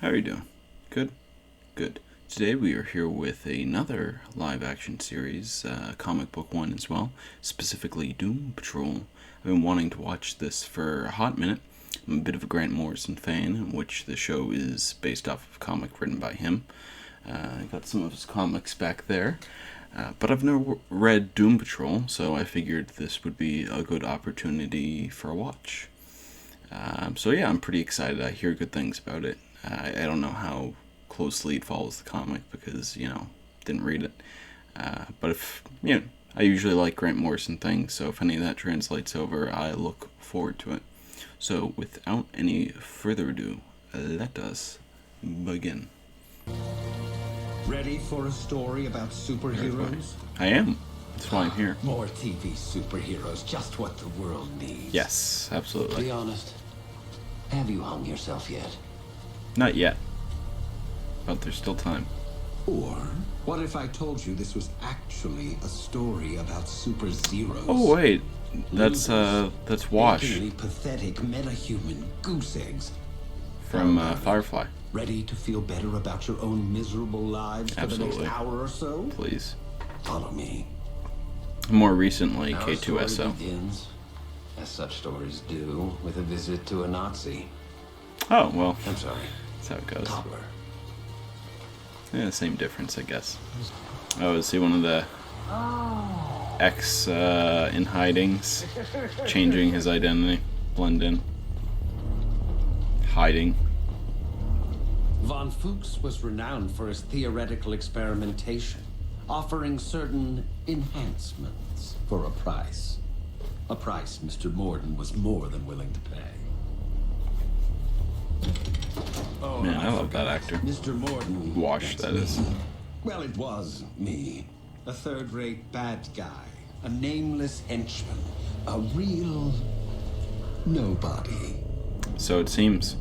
How are you doing? Good? Good. Today we are here with another live action series, comic book one as well, specifically Doom Patrol. I've been wanting to watch this for a hot minute. I'm a bit of a Grant Morrison fan, in which the show is based off of a comic written by him. I got some of his comics back there, but I've never read Doom Patrol, so I figured this would be a good opportunity for a watch. So yeah, I'm pretty excited. I hear good things about it. I don't know how closely it follows the comic because, didn't read it. But if, I usually like Grant Morrison things, so if any of that translates over, I look forward to it. So without any further ado, let us begin. Ready for a story about superheroes? I am. That's why I'm here. More TV superheroes, just what the world needs. Yes, absolutely. Be honest. Have you hung yourself yet? Not yet. But there's still time. Or what if I told you this was actually a story about super zeros? Oh wait, that's Watch Achingly pathetic metahuman goose eggs from Firefly. Ready to feel better about your own miserable lives for the Absolutely. next hour or so? Please. Follow me. More recently, Our story K2SO. begins, as such stories do, with a visit to a Nazi. Oh well, I'm sorry, that's how it goes. cobbler. Yeah, same difference, I guess. Oh, is he one of the ex in hidings, changing his identity, blend in, hiding? Von Fuchs was renowned for his theoretical experimentation, offering certain enhancements for a price. A price Mr. Morden was more than willing to pay. Oh, Man, I love that actor. Mr. Morden. Wash, that's that is. me. Well, it was me. A third-rate bad guy. A nameless henchman. A real nobody. So it seems.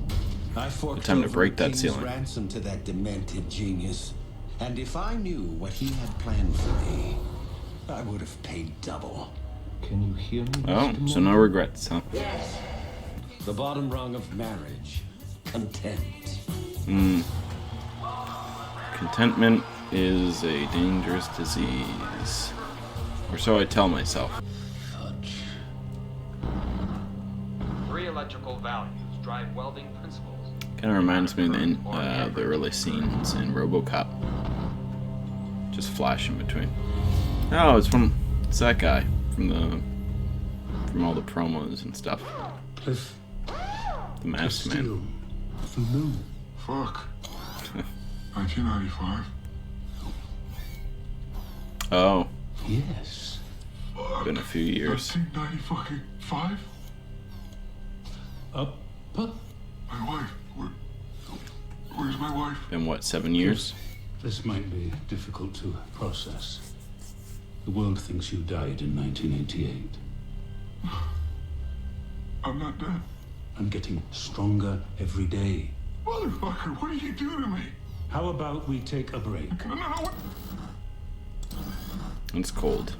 I forked time to over break a that king's ceiling. ransom to that demented genius. And if I knew what he had planned for me, I would have paid double. Can you hear me? Oh, Mr. so no Morgan? regrets, huh? The bottom rung of marriage. Content. Contentment is a dangerous disease. Or so I tell myself. Fudge. 3 electrical values drive welding principles. Kind of reminds me of the early scenes in RoboCop. Just flash in between. Oh, it's that guy from all the promos and stuff. Cliff, The Masked Man. Steel, the moon. Fuck. 1995. Oh, Yes. Fuck. been a few years. 1995. Up. My wife. Where's my wife? Been what, 7 years? This might be difficult to process. The world thinks you died in 1988. I'm not dead. I'm getting stronger every day. Motherfucker, what did you do to me? How about we take a break? No. What? It's cold.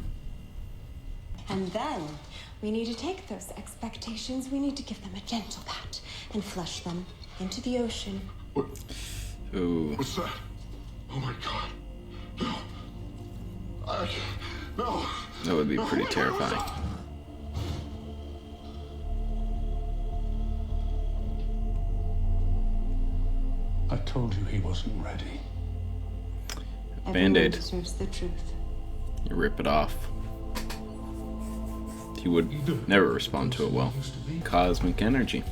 And then we need to take those expectations, we need to give them a gentle pat and flush them into the ocean. What? Ooh. What's that? Oh my god. No. No. That would be pretty Wait, terrifying. what's that? I told you he wasn't ready. Band-Aid. Everyone deserves the truth. You rip it off. He would never respond to it well. Cosmic energy.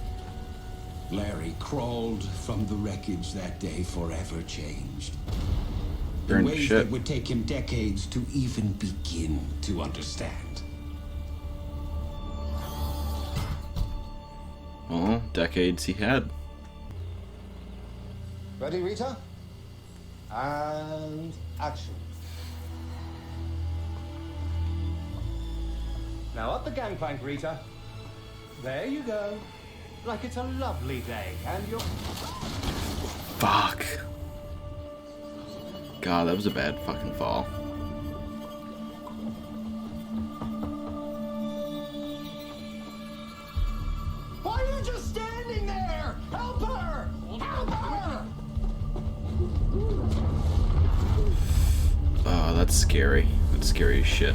Larry crawled from the wreckage that day, forever changed. In Burned to ways shit. that would take him decades to even begin to understand. Well, decades he had. Ready, Rita? And action. Now up the gangplank, Rita. There you go. Like it's a lovely day, and you're... Fuck. God, that was a bad fucking fall. Why are you just standing there? Help her! Help her! that's scary. That's scary as shit.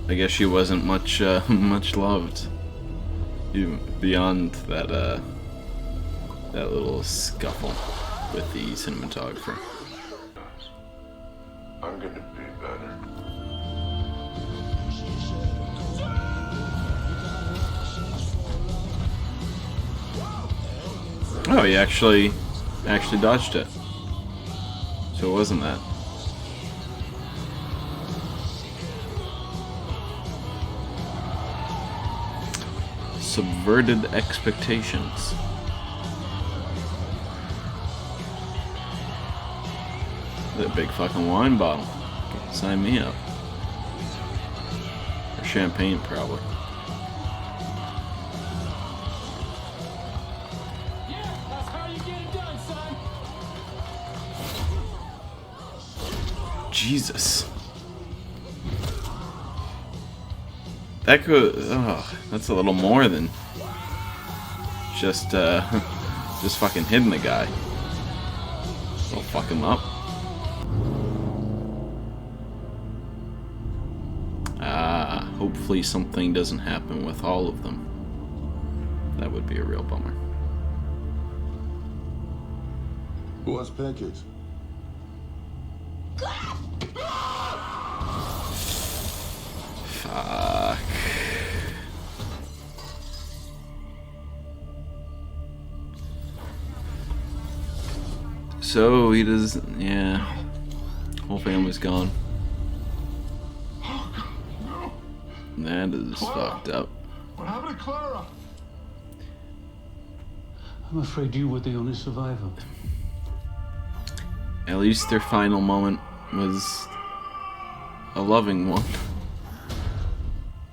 I guess she wasn't much much loved. Even beyond that that little scuffle with the cinematographer. I'm gonna be better. Oh, he actually dodged it. So it wasn't that. Subverted expectations. That big fucking wine bottle. Sign me up. Or champagne, probably. Jesus. That could. Oh, that's a little more than just just fucking hitting the guy. Don't fuck him up. Hopefully something doesn't happen with all of them. That would be a real bummer. Who wants pancakes? Fuck. So he does. Yeah. Whole family's gone. That is fucked up. What happened to Clara? I'm afraid you were the only survivor. At least their final moment was a loving one.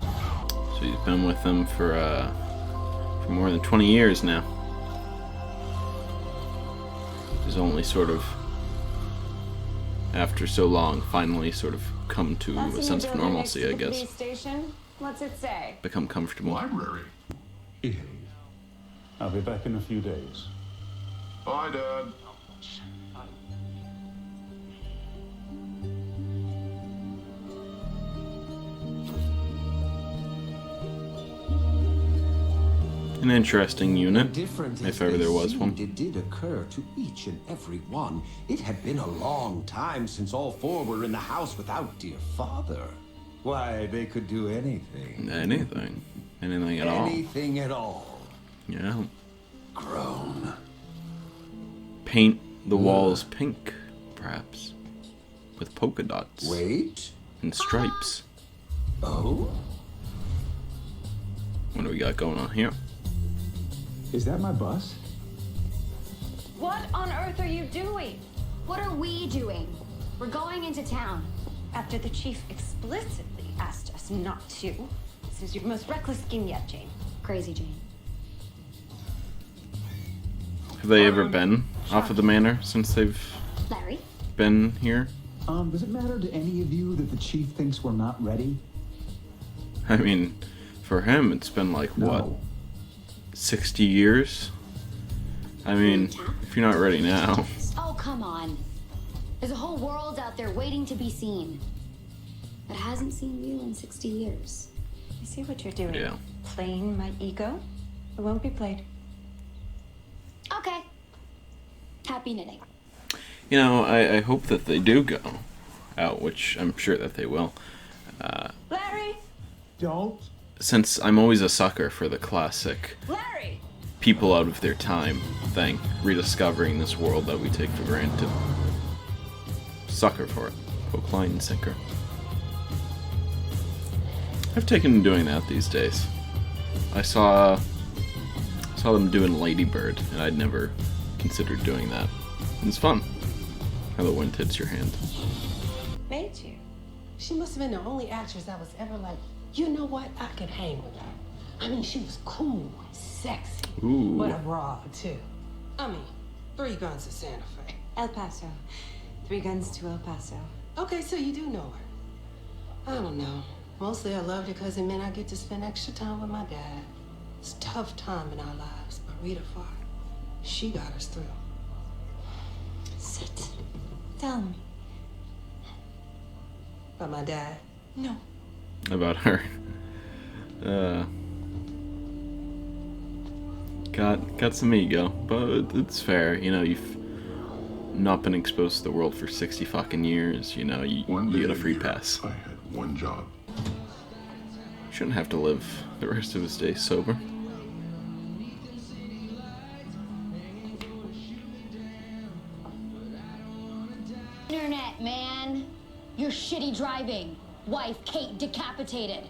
So he's been with them for more than 20 years now. He's only sort of, after so long, finally sort of come to a sense of normalcy, I guess. What's it say? Become comfortable. Library. Behave. I'll be back in a few days. Bye, Dad. An interesting unit, Different as if ever they there was seemed, one. It did occur to each and every one. It had been a long time since all four were in the house without dear father. Why, they could do anything. Anything. Anything at all. Anything at all. Yeah. Grown. Paint the walls pink, perhaps. With polka dots. Wait. And stripes. Oh? What do we got going on here? Is that my bus? What on earth are you doing? What are we doing? We're going into town. After the chief explicitly asked us not to. This is your most reckless scheme yet, Jane. Crazy Jane. Have they ever been off of the manor since they've Larry? been here? Does it matter to any of you that the chief thinks we're not ready? I mean, for him, it's been like, what, 60 years? I mean, if you're not ready now. Oh, come on. There's a whole world out there waiting to be seen. That hasn't seen you in 60 years. You see what you're doing? Yeah. Playing my ego? It won't be played. Okay. Happy knitting. You know, I hope that they do go out, which I'm sure that they will. Larry! Don't. Since I'm always a sucker for the classic Larry! people out of their time thing, rediscovering this world that we take for granted. Sucker for it. Hook, line, and sinker. I've taken to doing that these days. I saw them doing Lady Bird, and I'd never considered doing that. It's fun. How the wind hits your hand. Made you. She must have been the only actress that was ever like, you know what? I could hang with her. I mean, she was cool, sexy, Ooh. but a broad too. I mean, 3 Guns to Santa Fe. El Paso. 3 Guns to El Paso. Okay, so you do know her. I don't know. Mostly I loved her because it meant I get to spend extra time with my dad. It's a tough time in our lives, but Rita fought. She got us through. is it? Tell me. About my dad. No. About her. Got some ego, but it's fair. You know, you've not been exposed to the world for 60 fucking years. You know, you get a free pass. I had one job. Shouldn't have to live the rest of his days sober. Internet, man. You're shitty driving. Wife, Kate, decapitated.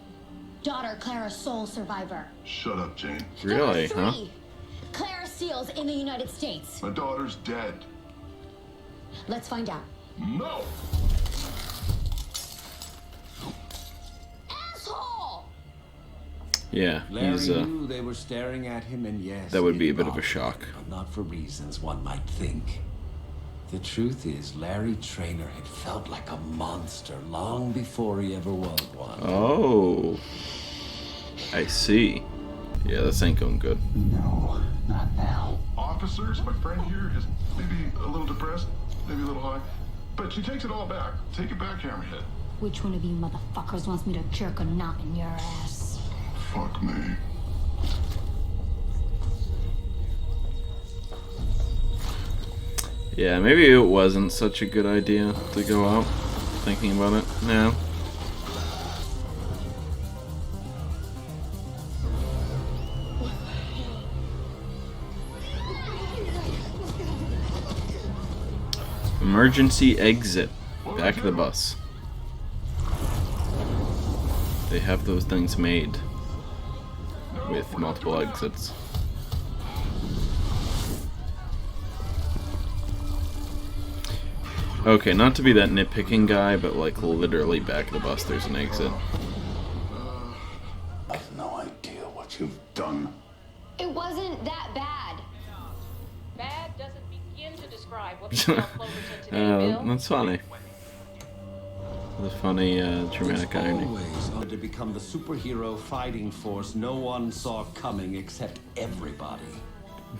Daughter, Clara, sole survivor. Shut up, Jane. Really, Number huh? 3, Clara Seals in the United States. My daughter's dead. Let's find out. No! Asshole! Yeah, Larry he's knew they were staring at him, and yes, that would be it a bit of a bothered shock. him, but not for reasons one might think. The truth is, Larry Traynor had felt like a monster long before he ever was one. Oh, I see. Yeah, this ain't going good. No, not now. Officers, my friend here is maybe a little depressed, maybe a little high, but she takes it all back. Take it back, Hammerhead. Which one of you motherfuckers wants me to jerk a knot in your ass? Fuck me. Yeah, maybe it wasn't such a good idea to go out. Thinking about it now. Emergency exit. Back of the bus. They have those things made with multiple exits. Okay, not to be that nitpicking guy, but like literally back of the bus there's an exit. I have no idea what you've done. It wasn't that bad. Bad doesn't begin to describe what we saw Cloverton today, Bill. That's funny. The funny, dramatic irony. Always wanted to become the superhero fighting force no one saw coming except everybody.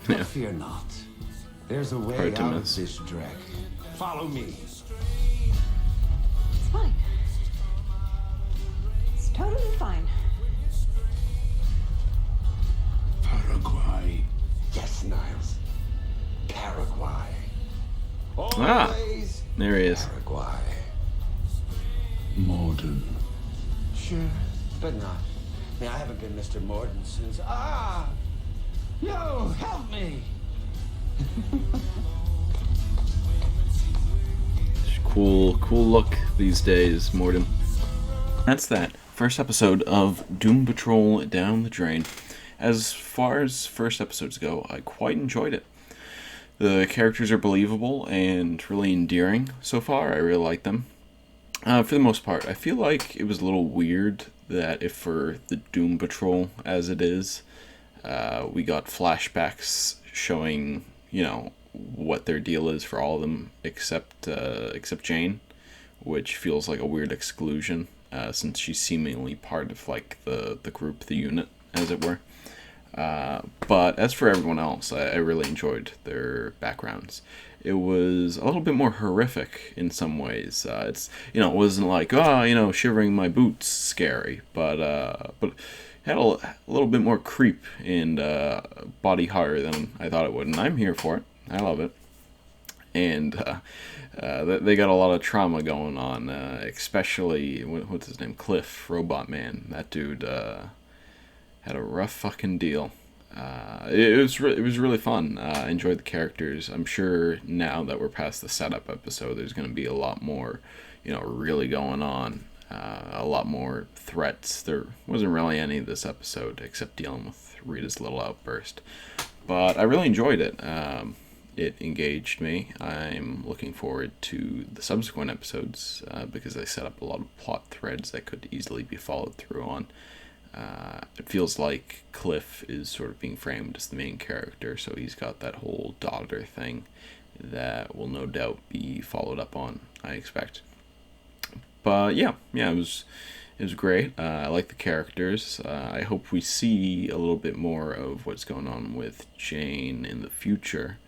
Yeah. But fear not. There's a way Hard to out of miss. this dreck. Follow me. It's fine. It's totally fine. Paraguay. Yes, Niles. Paraguay. Ah, Always there he is. Paraguay. Morden. Sure, but not. I mean, I haven't been Mr. Morden since. Yo, help me! Cool look these days, Morden. That's that. First episode of Doom Patrol down the drain. As far as first episodes go, I quite enjoyed it. The characters are believable and really endearing so far. I really like them. For the most part, I feel like it was a little weird that if for the Doom Patrol as it is, we got flashbacks showing, you know, what their deal is for all of them except Jane, which feels like a weird exclusion since she's seemingly part of like the group, the unit, as it were. But as for everyone else, I really enjoyed their backgrounds. It was a little bit more horrific in some ways. It's, you know, it wasn't like, shivering my boots scary, but it had a little bit more creep and body horror than I thought it would, and I'm here for it. I love it. And they got a lot of trauma going on, especially, what's his name? Cliff, Robot Man. That dude had a rough fucking deal. It was really fun. I enjoyed the characters. I'm sure now that we're past the setup episode, there's going to be a lot more, really going on. A lot more threats. There wasn't really any this episode except dealing with Rita's little outburst. But I really enjoyed it. It engaged me. I'm looking forward to the subsequent episodes because they set up a lot of plot threads that could easily be followed through on. It feels like Cliff is sort of being framed as the main character, so he's got that whole daughter thing that will no doubt be followed up on, I expect. But yeah, it was great. I like the characters. I hope we see a little bit more of what's going on with Jane in the future.